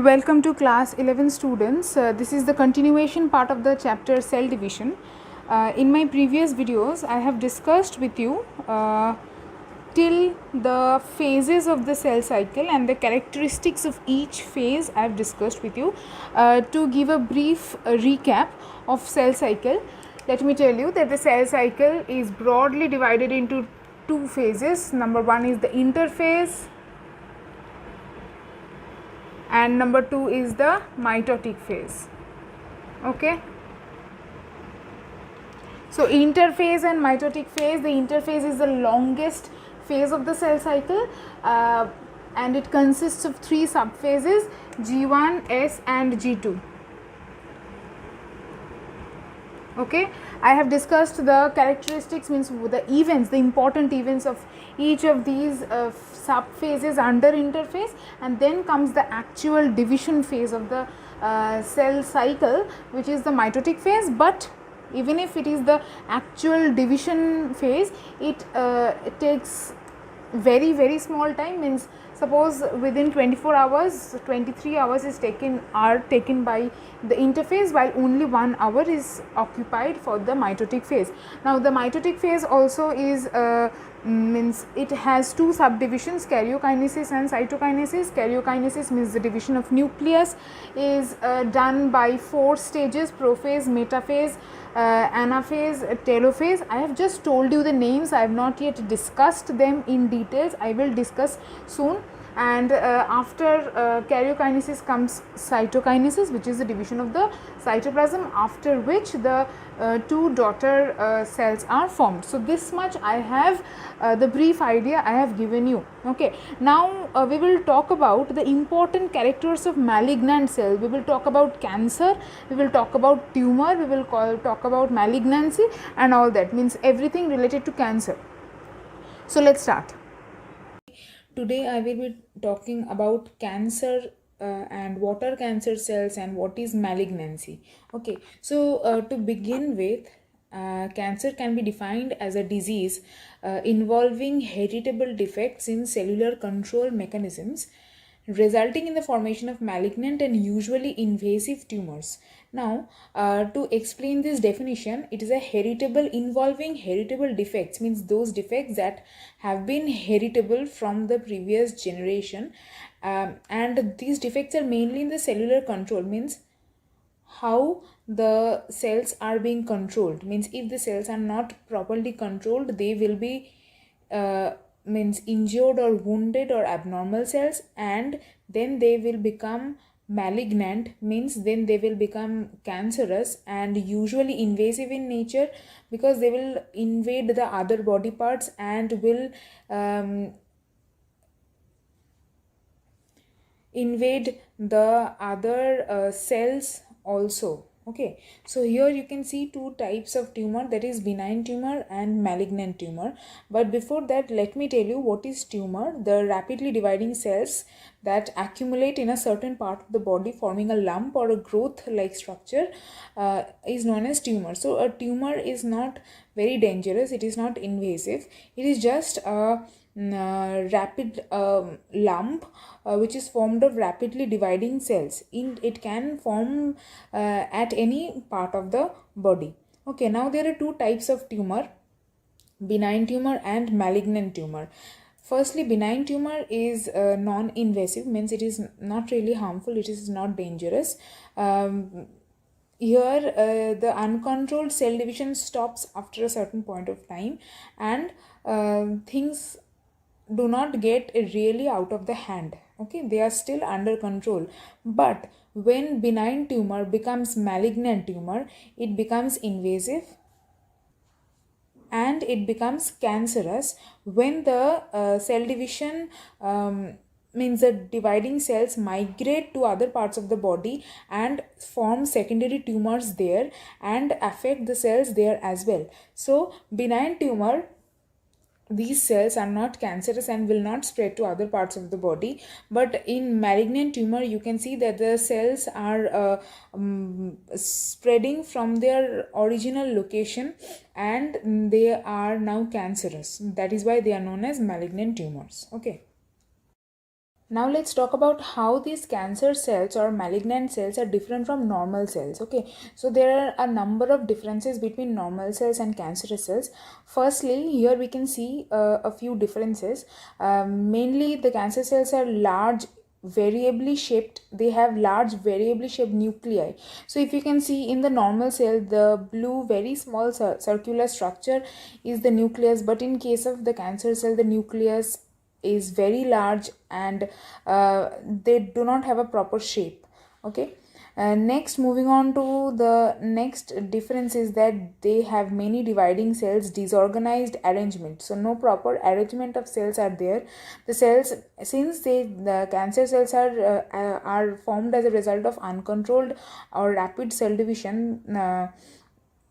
Welcome to class 11 students. This is the continuation part of the chapter cell division. In my previous videos I have discussed with you till the phases of the cell cycle and the characteristics of each phase I have discussed with you. To give a brief recap of cell cycle, let me tell you that the cell cycle is broadly divided into two phases. Number one is the interphase and number two is the mitotic phase. Okay, so interphase and mitotic phase. The interphase is the longest phase of the cell cycle and it consists of three subphases, G1, S and G2. Okay, I have discussed the characteristics, means the events, the important events of each of these subphases under interphase, and then comes the actual division phase of the cell cycle, which is the mitotic phase. But even if it is the actual division phase, it takes very small time. Means suppose within 24 hours 23 hours is taken by the interphase, while only 1 hour is occupied for the mitotic phase. Now the mitotic phase also is means it has two subdivisions, karyokinesis and cytokinesis. Karyokinesis means the division of nucleus is done by 4 stages: prophase, metaphase, anaphase, telophase. I have just told you the names, I have not yet discussed them in details. I will discuss soon. And after karyokinesis comes cytokinesis, which is the division of the cytoplasm, after which the two daughter cells are formed. So this much I have the brief idea I have given you. Okay, now we will talk about the important characters of malignant cell. We will talk about cancer, we will talk about tumor, we will talk about malignancy and all that, means everything related to cancer. So let's start. Today I will be talking about cancer and what are cancer cells and what is malignancy. Okay, so to begin with, cancer can be defined as a disease involving heritable defects in cellular control mechanisms, resulting in the formation of malignant and usually invasive tumors. Now, to explain this definition, it is a heritable involving heritable defects, means those defects that have been heritable from the previous generation, and these defects are mainly in the cellular control, means how the cells are being controlled. Means if the cells are not properly controlled, they will be means injured or wounded or abnormal cells, and then they will become malignant, means then they will become cancerous and usually invasive in nature, because they will invade the other body parts and will invade the other cells also. Okay, so here you can see two types of tumor, that is benign tumor and malignant tumor. But before that, let me tell you what is tumor. The rapidly dividing cells that accumulate in a certain part of the body, forming a lump or a growth like structure, is known as tumor. So a tumor is not very dangerous, it is not invasive, it is just a rapid lump which is formed of rapidly dividing cells. It can form at any part of the body. Okay, now there are two types of tumor: benign tumor and malignant tumor. Firstly, benign tumor is non-invasive, means it is not really harmful, it is not dangerous. Here the uncontrolled cell division stops after a certain point of time, and things do not get really out of the hand. Okay, they are still under control. But when benign tumor becomes malignant tumor, it becomes invasive and it becomes cancerous when the cell division means the dividing cells migrate to other parts of the body and form secondary tumors there and affect the cells there as well. So benign tumor, these cells are not cancerous and will not spread to other parts of the body. But in malignant tumor, you can see that the cells are spreading from their original location and they are now cancerous. That is why they are known as malignant tumors. Okay. Now let's talk about how these cancer cells or malignant cells are different from normal cells. Okay, so there are a number of differences between normal cells and cancerous cells. Firstly, here we can see a few differences. Mainly the cancer cells are large, variably shaped. They have large variably shaped nuclei. So if you can see in the normal cell, the blue very small circular structure is the nucleus, but in case of the cancer cell, the nucleus is very large and they do not have a proper shape. Okay, next, moving on to the next difference is that they have many dividing cells, disorganized arrangement. So no proper arrangement of cells are there. The cells, since the cancer cells are formed as a result of uncontrolled or rapid cell division,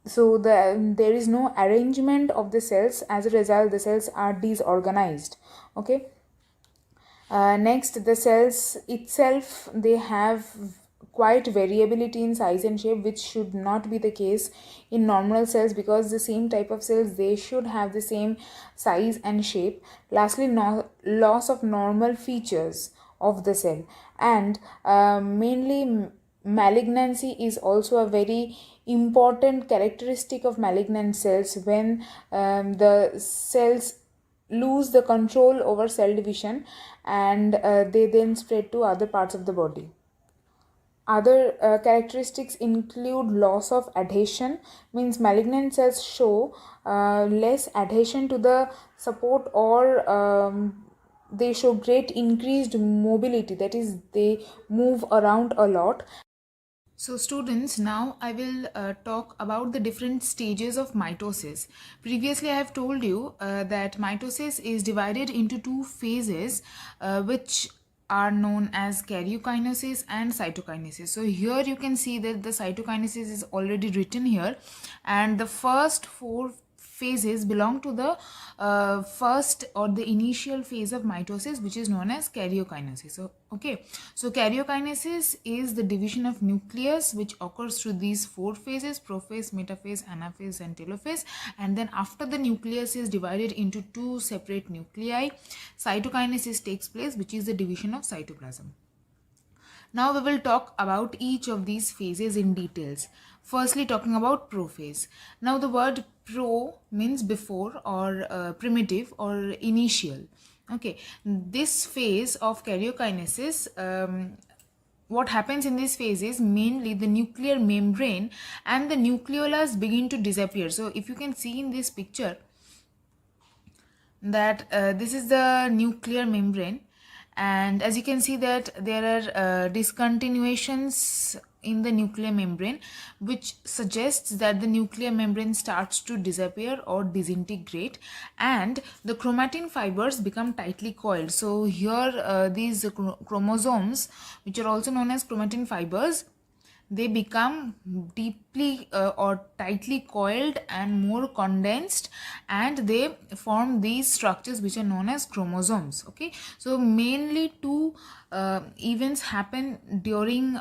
so there is no arrangement of the cells. As a result, the cells are disorganized. Okay, next, the cells itself, they have quite variability in size and shape, which should not be the case in normal cells, because the same type of cells, they should have the same size and shape. Lastly, loss of normal features of the cell, and mainly malignancy is also a very important characteristic of malignant cells. When the cells lose the control over cell division, and they then spread to other parts of the body. Other characteristics include loss of adhesion, means malignant cells show less adhesion to the support, or they show great increased mobility, that is, they move around a lot. So students, now I will talk about the different stages of mitosis. Previously I have told you that mitosis is divided into two phases which are known as karyokinesis and cytokinesis. So here you can see that the cytokinesis is already written here, and the first four phases belong to the first or the initial phase of mitosis, which is known as karyokinesis. So okay, so karyokinesis is the division of nucleus which occurs through these four phases: prophase, metaphase, anaphase and telophase. And then after the nucleus is divided into two separate nuclei, cytokinesis takes place, which is the division of cytoplasm. Now we will talk about each of these phases in details. Firstly, talking about prophase. Now the word pro means before, or primitive, or initial. Okay, this phase of karyokinesis, what happens in this phase is mainly the nuclear membrane and the nucleolus begin to disappear. So if you can see in this picture that this is the nuclear membrane, and as you can see that there are discontinuations in the nuclear membrane, which suggests that the nuclear membrane starts to disappear or disintegrate, and the chromatin fibers become tightly coiled. So here these chromosomes, which are also known as chromatin fibers, they become deeply or tightly coiled and more condensed, and they form these structures which are known as chromosomes. Okay, so mainly two events happen during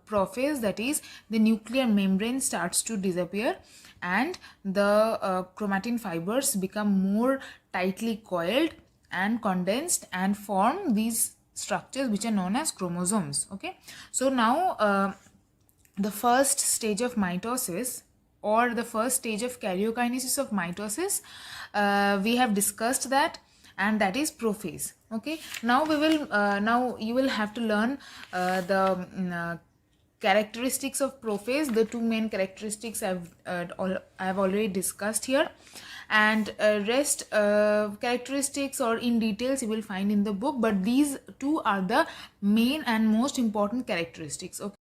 prophase, that is, the nuclear membrane starts to disappear and the chromatin fibers become more tightly coiled and condensed and form these structures which are known as chromosomes. Okay, so now the first stage of mitosis, or the first stage of karyokinesis of mitosis, we have discussed that, and that is prophase. Okay, now we will now you will have to learn the characteristics of prophase. The two main characteristics I have already discussed here, and rest characteristics or in details you will find in the book, but these two are the main and most important characteristics. Okay.